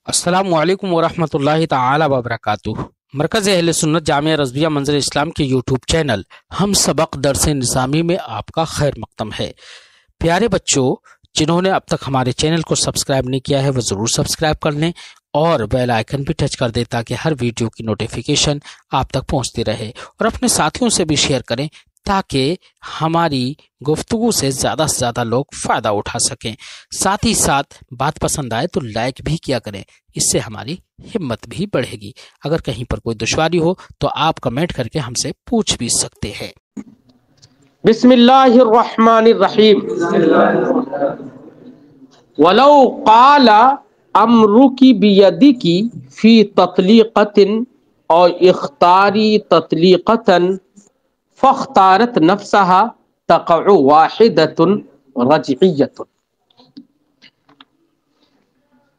السلام علیکم ورحمۃ اللہ تعالی وبرکاتہ۔ مرکز اہل سنت جامعہ رضویہ منظر اسلام کے یوٹیوب چینل ہم سبق درس نظامی میں آپ کا خیر مقدم ہے۔ پیارے بچوں، جنہوں نے اب تک ہمارے چینل کو سبسکرائب نہیں کیا ہے وہ ضرور سبسکرائب کر لیں اور بیل آئیکن بھی ٹچ کر دیں تاکہ ہر ویڈیو کی نوٹیفیکیشن آپ تک پہنچتی رہے، اور اپنے ساتھیوں سے بھی شیئر کریں تاکہ ہماری گفتگو سے زیادہ لوگ فائدہ اٹھا سکیں۔ ساتھ ہی ساتھ بات پسند آئے تو لائک بھی کیا کریں، اس سے ہماری ہمت بھی بڑھے گی۔ اگر کہیں پر کوئی دشواری ہو تو آپ کمنٹ کر کے ہم سے پوچھ بھی سکتے ہیں۔ بسم اللہ الرحمن الرحیم۔ ولو قال امرک بیدک فی تطلیقۃ او اختاری تطلیقۃ فاختارت نفسها تقع واحدۃ رجعیۃ۔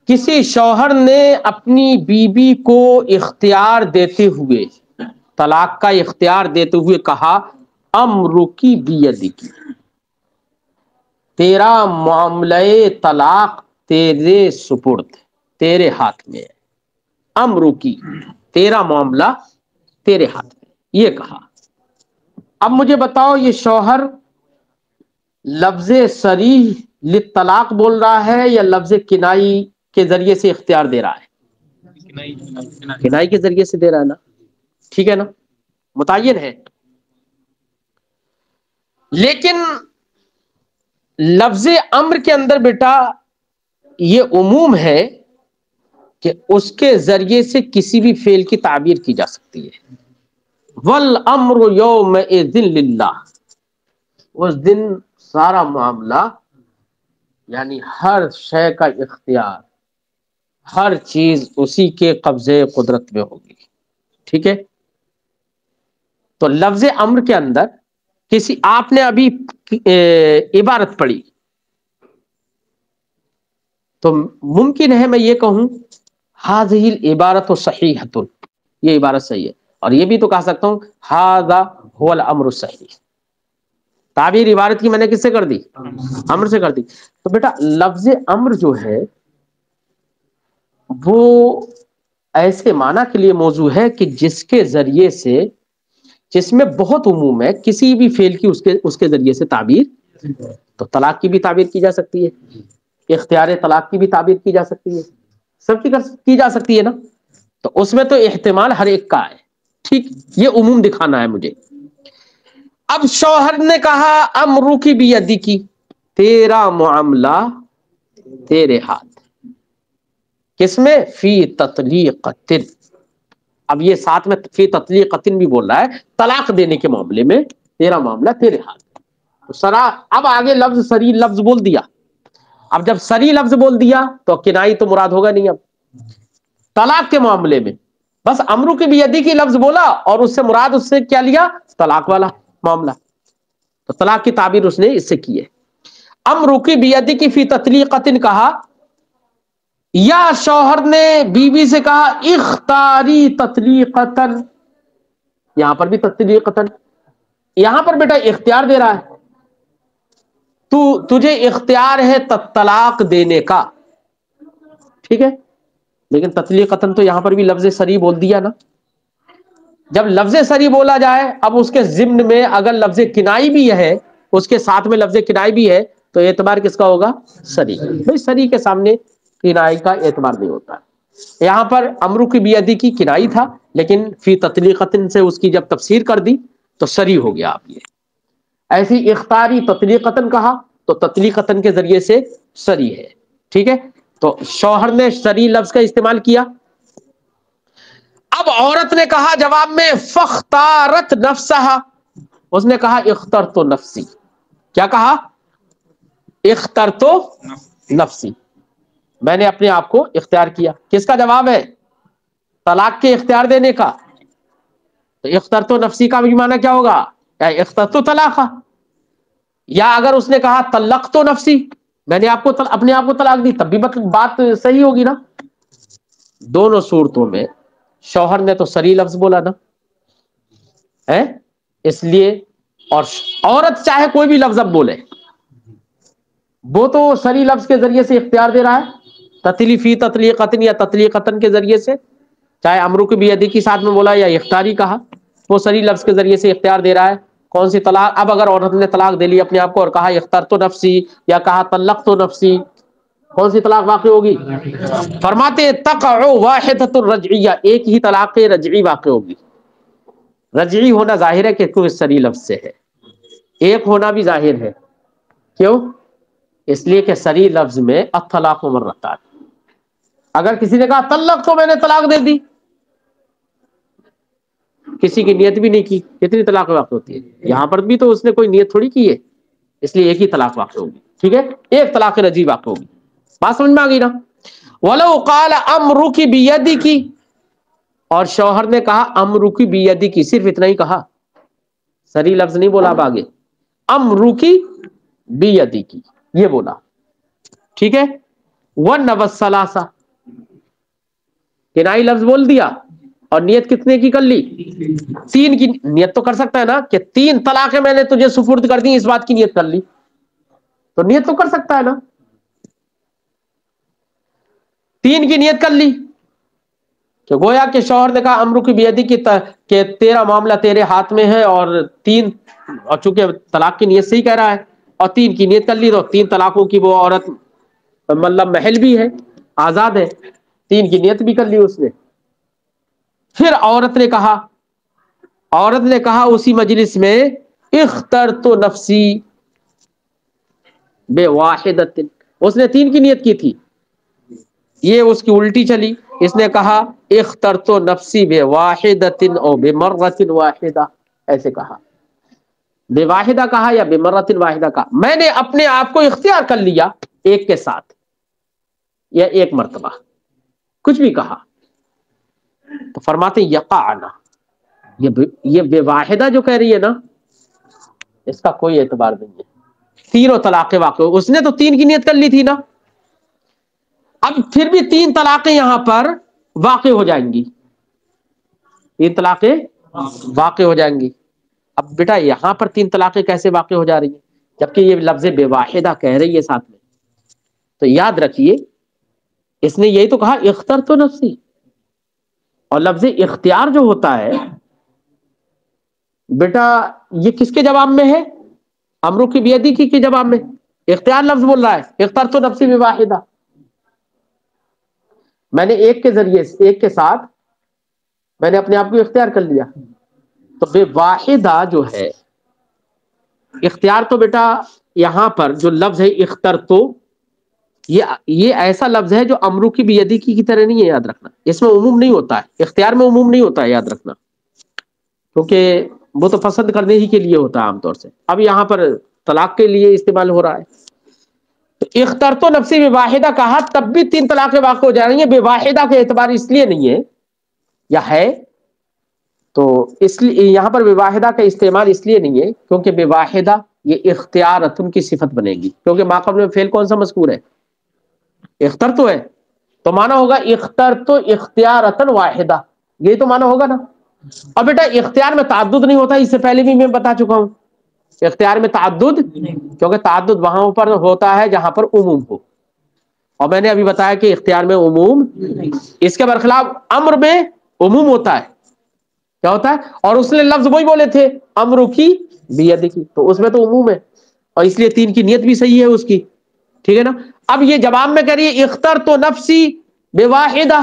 کسی شوہر نے اپنی بیوی کو اختیار دیتے ہوئے، طلاق کا اختیار دیتے ہوئے کہا امرکی بیدکی، تیرا معاملہ طلاق تیرے سپرد، تیرے ہاتھ میں ہے۔ امرکی، تیرا معاملہ تیرے ہاتھ میں، یہ کہا۔ اب مجھے بتاؤ، یہ شوہر لفظ صریح للطلاق بول رہا ہے یا لفظ کنائی کے ذریعے سے اختیار دے رہا ہے؟ کنائی کے ذریعے سے دے رہا ہے نا، ٹھیک ہے نا، متعین ہے۔ لیکن لفظ امر کے اندر بیٹا یہ عموم ہے کہ اس کے ذریعے سے کسی بھی فعل کی تعبیر کی جا سکتی ہے۔ والامر یومئذ للہ، اس دن سارا معاملہ یعنی ہر شے کا اختیار، ہر چیز اسی کے قبضے قدرت میں ہوگی، ٹھیک ہے۔ تو لفظ امر کے اندر کسی، آپ نے ابھی عبارت پڑھی تو ممکن ہے میں یہ کہوں ھذہ العبارۃ صحیحۃ، یہ عبارت صحیح ہے، اور یہ بھی تو کہہ سکتا ہوں ھذا ھو الامر الصحیح۔ تعبیر عبارت کی میں نے کس سے کر دی؟ امر سے کر دی۔ تو بیٹا لفظ امر جو ہے وہ ایسے معنی کے لیے موضوع ہے کہ جس کے ذریعے سے، جس میں بہت عموم ہے، کسی بھی فعل کی اس کے ذریعے سے تعبیر، تو طلاق کی بھی تعبیر کی جا سکتی ہے، اختیار طلاق کی بھی تعبیر کی جا سکتی ہے، سب کی جا سکتی ہے نا۔ تو اس میں تو احتمال ہر ایک کا ہے، ٹھیک، یہ عموم دکھانا ہے مجھے۔ اب شوہر نے کہا امرکی بیدکی، تیرا معاملہ تیرے ہاتھ، کس میں؟ فی تطلیقۃ۔ اب یہ ساتھ میں فی تطلیقۃ بھی بول رہا ہے، طلاق دینے کے معاملے میں تیرا معاملہ تیرے ہاتھ میں۔ تو سرا اب آگے لفظ صریح لفظ بول دیا۔ اب جب صریح لفظ بول دیا تو کنائی تو مراد ہوگا نہیں۔ اب طلاق کے معاملے میں بس امرکی بیدکی لفظ بولا اور اس سے مراد اس سے کیا لیا؟ طلاق والا معاملہ۔ تو طلاق کی تعبیر اس نے اس سے کی ہے۔ امرکی بیدکی فی تطلیقۃ کہا، یا شوہر نے بیوی سے کہا اختاری تطلیقۃ، یہاں پر بھی تطلیقۃ، یہاں پر بیٹا اختیار دے رہا ہے، تجھے اختیار ہے طلاق دینے کا، ٹھیک ہے۔ لیکن تطلیقۃ تو یہاں پر بھی لفظ صریح بول دیا نا۔ جب لفظ صریح بولا جائے، اب اس کے ضمن میں اگر لفظ کنائی بھی ہے، اس کے ساتھ میں لفظ کنائی بھی ہے، تو اعتبار کس کا ہوگا؟ صریح۔ بھائی صریح کے سامنے کنائی کا اعتبار نہیں ہوتا ہے۔ یہاں پر امرکی بیدکی کی کنائی تھا، لیکن فی تطلیقۃ سے اس کی جب تفسیر کر دی تو صریح ہو گیا۔ آپ یہ ایسی اختاری تطلیقۃ کہا تو تطلیقۃ کے ذریعے سے صریح ہے، ٹھیک ہے۔ تو شوہر نے صریح لفظ کا استعمال کیا۔ اب عورت نے کہا جواب میں فاختارت نفسہا، اس نے کہا اخترت نفسی۔ کیا کہا؟ اخترت نفسی، میں نے اپنے آپ کو اختیار کیا۔ کس کا جواب ہے؟ طلاق کے اختیار دینے کا۔ تو اخترت نفسی کا بھی معنی کیا ہوگا؟ یا اخترت طلاق، یا اگر اس نے کہا طلقت نفسی، میں نے اپنے آپ کو طلاق دی، تب بھی بات صحیح ہوگی نا۔ دونوں صورتوں میں شوہر نے تو صریح لفظ بولا نا، اس لیے، اور عورت چاہے کوئی بھی لفظ اب بولے، وہ تو صریح لفظ کے ذریعے سے اختیار دے رہا ہے، تتلیفی تطلیقتن یا تطلیقتن کے ذریعے سے، چاہے امرک بیدی کی ساتھ میں بولا یا اختیاری کہا، وہ صریح لفظ کے ذریعے سے اختیار دے رہا ہے. کون سی طلاق؟ اب اگر عورت نے طلاق دے لی اپنے آپ کو اور کہا اخترت نفسی یا کہا طلقت نفسی، کون سی طلاق واقع ہوگی؟ فرماتے تقع واحدۃ الرجعیہ، ایک ہی طلاق رجعی واقع ہوگی. رجعی ہونا ظاہر ہے کہ کوئی صریح لفظ سے ہے، ایک ہونا بھی ظاہر ہے. کیوں؟ اس لیے کہ صریح لفظ میں الطلاق مرتان. اگر کسی نے کہا طلق تو میں نے طلاق دے دی، کسی کی نیت بھی نہیں کی، کتنی طلاق واقع ہوتی ہے؟ یہاں پر بھی تو اس نے کوئی نیت تھوڑی کی ہے، اس لیے ایک ہی طلاق واقع ہوگی. ٹھیک ہے، ایک طلاق رجعی واقع ہوگی. بات سمجھ میں آ گئی نا؟ وَلَوْ قَالَ أَمْرُكِ بِيَدِكِ، اور شوہر نے کہا امرکی بیدی کی، صرف اتنا ہی کہا، صریح لفظ نہیں بولا. اب آگے امرکی بیدی کی یہ بولا. ٹھیک ہے، وَنَّوَ الثَّلَاثَ، کنائی لفظ بول دیا اور نیت کتنے کی کر لی؟ 3 کی نیت تو کر سکتا ہے نا، کہ 3 طلاقیں میں نے تجھے سپرد کر دی، اس بات کی نیت کر لی، تو نیت تو کر سکتا ہے نا. 3 کی نیت کر لی، کہ گویا کہ شوہر نے کہا امرک بیدی کی، کہ تیرا معاملہ تیرے ہاتھ میں ہے، اور 3، اور چونکہ طلاق کی نیت سے ہی کہہ رہا ہے، اور 3 کی نیت کر لی، تو 3 طلاقوں کی وہ عورت مطلب محل بھی ہے، آزاد ہے، 3 کی نیت بھی کر لی اس نے. پھر عورت نے کہا اسی مجلس میں اخترت نفسی بواحدۃ، اس نے 3 کی نیت کی تھی، یہ اس کی الٹی چلی، اس نے کہا اخترت نفسی بواحدۃ او بمرۃ واحدہ، ایسے کہا، بواحدہ کہا یا بمرۃ واحدہ کہا، میں نے اپنے آپ کو اختیار کر لیا ایک کے ساتھ یا ایک مرتبہ، کچھ بھی کہا. تو فرماتے یقعنا، یہ بواحدہ جو کہہ رہی ہے نا، اس کا کوئی اعتبار نہیں ہے. 3 طلاقیں واقع ہو، اس نے تو 3 کی نیت کر لی تھی نا، اب پھر بھی 3 طلاقیں یہاں پر واقع ہو جائیں گی، 3 طلاقیں واقع ہو جائیں گی. اب بیٹا یہاں پر 3 طلاقیں کیسے واقع ہو جا رہی ہیں جبکہ یہ لفظ بواحدہ کہہ رہی ہے ساتھ میں؟ تو یاد رکھیے اس نے یہی تو کہا اخترت نفسی، اور لفظ اختیار جو ہوتا ہے بیٹا یہ کس کے جواب میں ہے؟ امرک بیدی کی جواب میں اختیار لفظ بول رہا ہے، اخترت نفسی بواحدہ. میں نے ایک کے ذریعے، ایک کے ساتھ میں نے اپنے آپ کو اختیار کر لیا. تو بواحدہ جو ہے اختیار، تو بیٹا یہاں پر جو لفظ ہے اخترتو، یہ ایسا لفظ ہے جو امرکی بیدی کی طرح نہیں ہے، یاد رکھنا. اس میں عموم نہیں ہوتا ہے، اختیار میں عموم نہیں ہوتا ہے، یاد رکھنا، کیونکہ وہ تو پسند کرنے ہی کے لیے ہوتا ہے عام طور سے. اب یہاں پر طلاق کے لیے استعمال ہو رہا ہے. تو اخترت نفسی بواحدہ کہا، تب بھی 3 طلاقیں واقع ہو جا رہی ہیں. بواحدہ کے اعتبار اس لیے نہیں ہے یا ہے، تو اس لیے یہاں پر بواحدہ کا استعمال اس لیے نہیں ہے کیونکہ بواحدہ یہ اختیارتن کی صفت بنے گی، کیونکہ ما قبل میں فعل کون سا مذکور ہے؟ اخترت ہے، تو مانا ہوگا اخترت اختیارتن واحدہ، یہی تو مانا ہوگا نا. اب بیٹا اختیار میں تعدد نہیں ہوتا، اس سے پہلے بھی میں بتا چکا ہوں، اختیار میں تعدد، کیونکہ تعدد وہاں پر ہوتا ہے جہاں پر عموم ہو، اور میں نے ابھی بتایا کہ اختیار میں عموم، اس کے برخلاف امر میں عموم ہوتا ہے. کیا ہوتا ہے؟ اور اس نے لفظ وہی بولے تھے امرکی بیدی، تو اس میں تو عموم ہے، اور اس لیے 3 کی نیت بھی صحیح ہے اس کی. ٹھیک ہے نا؟ اب یہ جواب میں کہہ رہی ہے اخترت نفسی بواحدہ،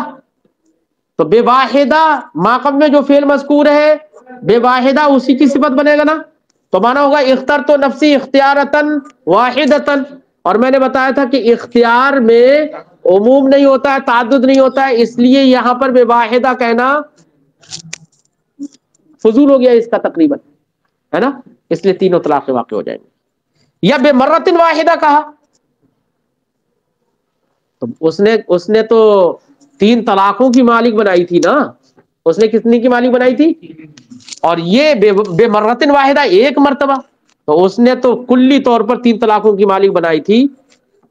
تو بواحدہ ما قبل میں جو فعل مذکور ہے بواحدہ اسی کی صفت بنے گا نا، تو مانا ہوگا اخترت نفسی اختیارتن واحدتن. اور میں نے بتایا تھا کہ اختیار میں عموم نہیں ہوتا ہے، تعدد نہیں ہوتا ہے، اس لیے یہاں پر بواحدہ کہنا فضول ہو گیا اس کا تقریباً، ہے نا، اس لیے 3 طلاقیں واقع ہو جائیں گے. یا بے مرتن واحدہ کہا، تو اس نے تو 3 طلاقوں کی مالک بنائی تھی نا، اس نے کتنی کی مالک بنائی تھی؟ اور یہ بے مرتن واحدہ ایک مرتبہ، تو اس نے تو کلی طور پر 3 طلاقوں کی مالک بنائی تھی،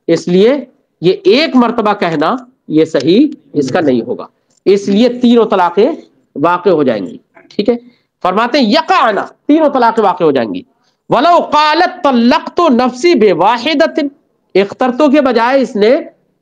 اس لیے یہ ایک مرتبہ کہنا یہ صحیح اس کا نہیں ہوگا، اس لیے 3 طلاقیں واقع ہو جائیں گی. ٹھیک ہے، فرماتے ہیں یقعنا، 3 طلاقیں واقع ہو جائیں گی. ولو قالت طلقت نفسی بواحدۃ، اخترتو کے بجائے اس نے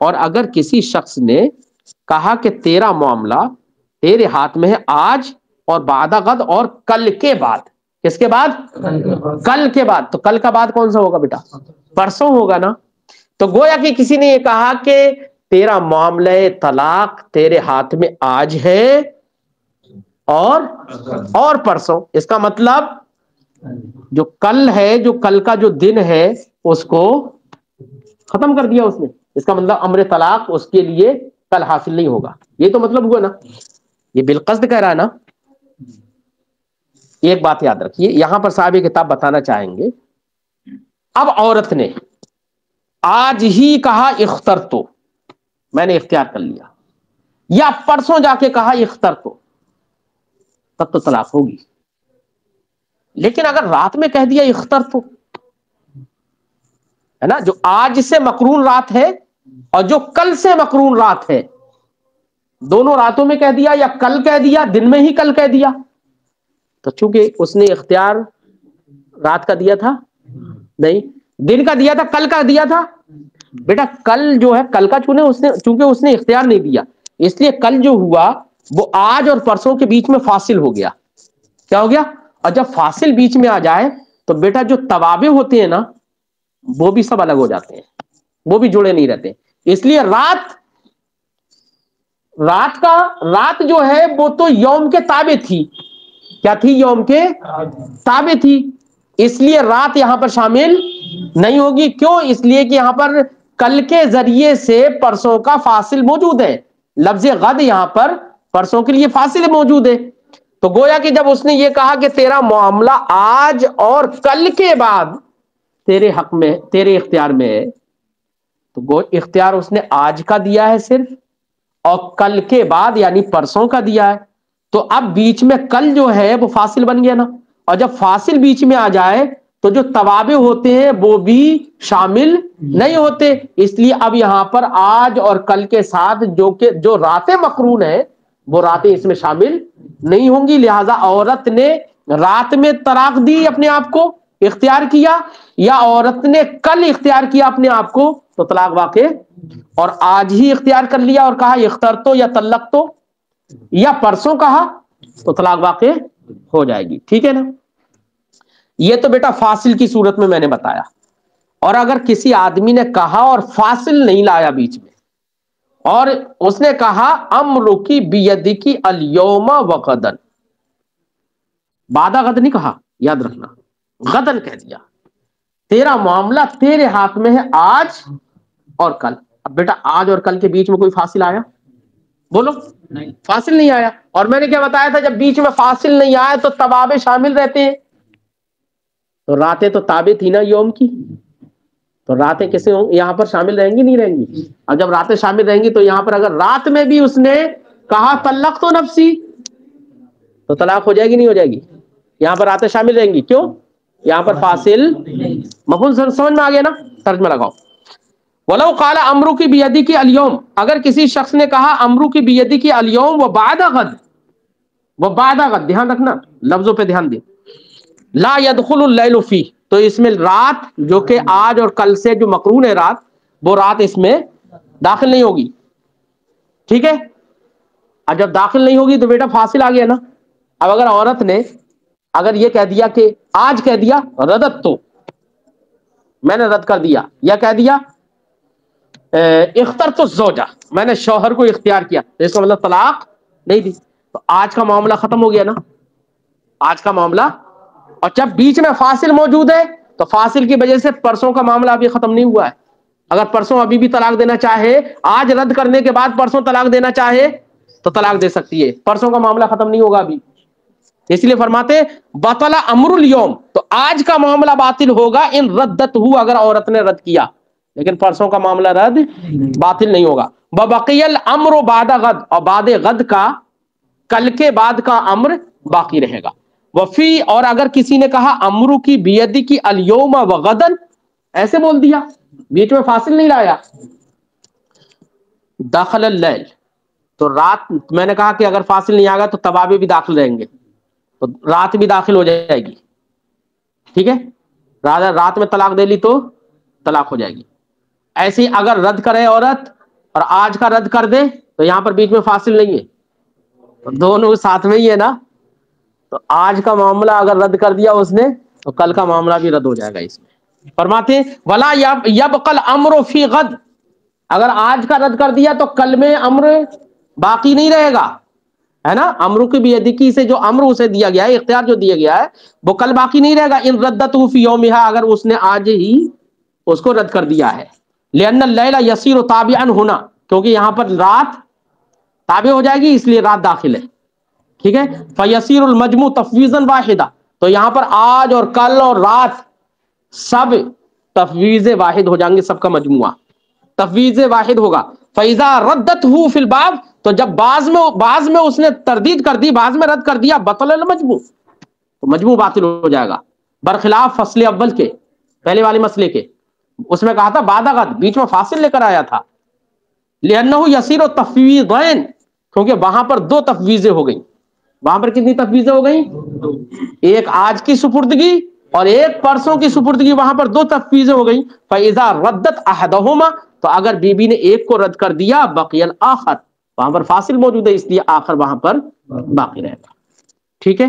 اور اگر کسی شخص نے کہا کہ تیرا معاملہ تیرے ہاتھ میں ہے آج اور بعد غد اور کل کے بعد. کس کے بعد؟ کل کے بعد. تو کل کا بعد کون سا ہوگا بیٹا؟ پرسوں ہوگا نا. تو گویا کہ کسی نے یہ کہا کہ تیرا معاملہ طلاق تیرے ہاتھ میں آج ہے اور پرسوں. اس کا مطلب جو کل ہے، جو کل کا جو دن ہے اس کو ختم کر دیا اس نے. اس کا مطلب امر طلاق اس کے لیے کل حاصل نہیں ہوگا. یہ تو مطلب ہوا نا. یہ بالقصد کہہ رہا ہے نا. ایک بات یاد رکھیے، یہاں پر صاحب کتاب بتانا چاہیں گے، اب عورت نے آج ہی کہا اخترتو، میں نے اختیار کر لیا، یا پرسوں جا کے کہا اخترتو، تب تو طلاق ہوگی. لیکن اگر رات میں کہہ دیا اخترتو، ہے نا، جو آج سے مقرون رات ہے اور جو کل سے مقرون رات ہے، دونوں راتوں میں کہہ دیا یا کل کہہ دیا، دن میں ہی کل کہہ دیا، تو چونکہ اس نے اختیار رات کا دیا تھا نہیں، دن کا دیا تھا، کل کا دیا تھا. بیٹا کل جو ہے، کل کا چونکہ اس نے اختیار نہیں دیا، اس لیے کل جو ہوا وہ آج اور پرسوں کے بیچ میں فاصل ہو گیا. کیا ہو گیا؟ اور جب فاصل بیچ میں آ جائے تو بیٹا جو توابع ہوتے ہیں نا وہ بھی سب الگ ہو جاتے ہیں، وہ بھی جڑے نہیں رہتے. اس لیے رات جو ہے وہ تو یوم کے تابع تھی. کیا تھی؟ یوم کے تابع تھی. اس لیے رات یہاں پر شامل نہیں ہوگی. کیوں؟ اس لیے کہ یہاں پر کل کے ذریعے سے پرسوں کا فاصل موجود ہے. لفظ غد یہاں پر پرسوں کے لیے فاصل موجود ہے. تو گویا کہ جب اس نے یہ کہا کہ تیرا معاملہ آج اور کل کے بعد تیرے حق میں، تیرے اختیار میں ہے، تو اختیار اس نے آج کا دیا ہے صرف، اور کل کے بعد یعنی پرسوں کا دیا ہے. تو اب بیچ میں کل جو ہے وہ فاصل بن گیا نا. اور جب فاصل بیچ میں آ جائے تو جو توابع ہوتے ہیں وہ بھی شامل نہیں ہوتے. اس لیے اب یہاں پر آج اور کل کے ساتھ جو راتیں مقرون ہیں وہ راتیں اس میں شامل نہیں ہوں گی. لہذا عورت نے رات میں طلاق دی اپنے آپ کو، اختیار کیا، یا عورت نے کل اختیار کیا اپنے آپ کو، تو طلاق واقع. اور آج ہی اختیار کر لیا اور کہا اخترتو یا طلقتو، یا پرسوں کہا تو طلاق واقع ہو جائے گی. ٹھیک ہے نا. یہ تو بیٹا فاصل کی صورت میں نے بتایا. اور اگر کسی آدمی نے کہا اور فاصل نہیں لایا بیچ میں، اور اس نے کہا امرکی بیدکی الیوم وغدن، بعد غد نہیں کہا، یاد رکھنا، غدن کہہ دیا، تیرا معاملہ تیرے ہاتھ میں ہے آج اور کل. اب بیٹا آج اور کل کے بیچ میں کوئی فاصل آیا؟ بولو. نہیں، فاصل نہیں آیا. اور میں نے کیا بتایا تھا؟ جب بیچ میں فاصل نہیں آیا تو توابع شامل رہتے ہیں. تو راتیں تو تابع تھی نا یوم کی، تو راتیں کیسے ہوں یہاں پر شامل رہیں گی؟ نہیں رہیں گی. اور جب راتیں شامل رہیں گی تو یہاں پر اگر رات میں بھی اس نے کہا طلقت نفسی تو طلاق ہو جائے گی؟ نہیں ہو جائے گی؟ یہاں پر راتیں شامل رہیں گی. کیوں؟ یہاں پر فاصل. مفہوم سمجھ میں آ گیا نا؟ ترجمہ لگاؤ. ولو قال امرکی بیدکی الیوم، اگر کسی شخص نے کہا امرکی بیدکی الیوم وبعد غد، وبعد غد، دھیان رکھنا لفظوں پہ دھیان دیں، لا يدخل اللیل فی، تو اس میں رات جو کہ آج اور کل سے جو مقرون ہے رات، وہ رات اس میں داخل نہیں ہوگی. ٹھیک ہے. اور جب داخل نہیں ہوگی تو بیٹا فاصل آ گیا نا. اب اگر عورت نے اگر یہ کہہ دیا کہ آج کہہ دیا ردت، تو میں نے رد کر دیا، یا کہہ دیا اخترت الزوجہ، میں نے شوہر کو اختیار کیا، تو اس کا مطلب طلاق نہیں دی. تو آج کا معاملہ ختم ہو گیا نا، آج کا معاملہ. اور جب بیچ میں فاصل موجود ہے تو فاصل کی وجہ سے پرسوں کا معاملہ ابھی ختم نہیں ہوا ہے. اگر پرسوں ابھی بھی طلاق دینا چاہے، آج رد کرنے کے بعد پرسوں طلاق دینا چاہے تو طلاق دے سکتی ہے. پرسوں کا معاملہ ختم نہیں ہوگا ابھی. اس لیے فرماتے بطل امر الیوم، تو آج کا معاملہ باطل ہوگا ان ردت ہو، اگر عورت نے رد کیا، لیکن پرسوں کا معاملہ رد باطل نہیں ہوگا. وبقی الامر بعد غد، اور بعد غد کا، کل کے بعد کا امر باقی رہے گا. وفی، اور اگر کسی نے کہا امرو کی بیدی کی الیوم وغدن، ایسے بول دیا، بیچ میں فاصل نہیں لایا، داخل اللیل، تو رات، میں نے کہا کہ اگر فاصل نہیں آگا تو توابع بھی داخل رہیں گے، تو رات بھی داخل ہو جائے گی. ٹھیک ہے. رات میں طلاق دے لی تو طلاق ہو جائے گی. ایسی اگر رد کرے عورت اور آج کا رد کر دے تو یہاں پر بیچ میں فاصل نہیں ہے، تو دونوں ساتھ میں ہی ہے نا. تو آج کا معاملہ اگر رد کر دیا اس نے تو کل کا معاملہ بھی رد ہو جائے گا اس میں. فرماتے ہیں ولا یبقى الامر فی غد، اگر آج کا رد کر دیا تو کل میں امر باقی نہیں رہے گا، ہے نا. امر کی بیدکی سے جو امر اسے دیا گیا ہے، اختیار جو دیا گیا ہے وہ کل باقی نہیں رہے گا. ان ردته فی یومها، اگر اس نے آج ہی اس کو رد کر دیا ہے. لان اللیل یسیر تابعا ہونا، کیونکہ یہاں پر رات تابع ہو جائے گی اس لیے رات داخل ہے. ٹھیک ہے. فیسیر المجموع تفویضا واحدہ، تو یہاں پر آج اور کل اور رات سب تفویض واحد ہو جائیں گے، سب کا مجموعہ تفویض واحد ہوگا. فیضا ردته فی الباب، تو جب بعض میں اس نے تردید کر دی، بعض میں رد کر دیا، بطل المجموع، تو مجموع باطل ہو جائے گا. برخلاف فصل اول کے، پہلے والے مسئلے کے، اس میں کہا تھا بعد غد، بیچ میں فاصل لے کر آیا تھا. لأنه يسير تفویضین، کیونکہ وہاں پر دو تفویضیں ہو گئیں. وہاں پر کتنی تفویضیں ہو گئیں؟ ایک آج کی سپردگی اور ایک پرسوں کی سپردگی، وہاں پر دو تفویضیں ہو گئیں. فإذا ردت احدهما، تو اگر بی بی نے ایک کو رد کر دیا، بقي الآخر، وہاں پر فاصل موجود ہے اس لیے آخر وہاں پر باقی رہے گا. ٹھیک ہے.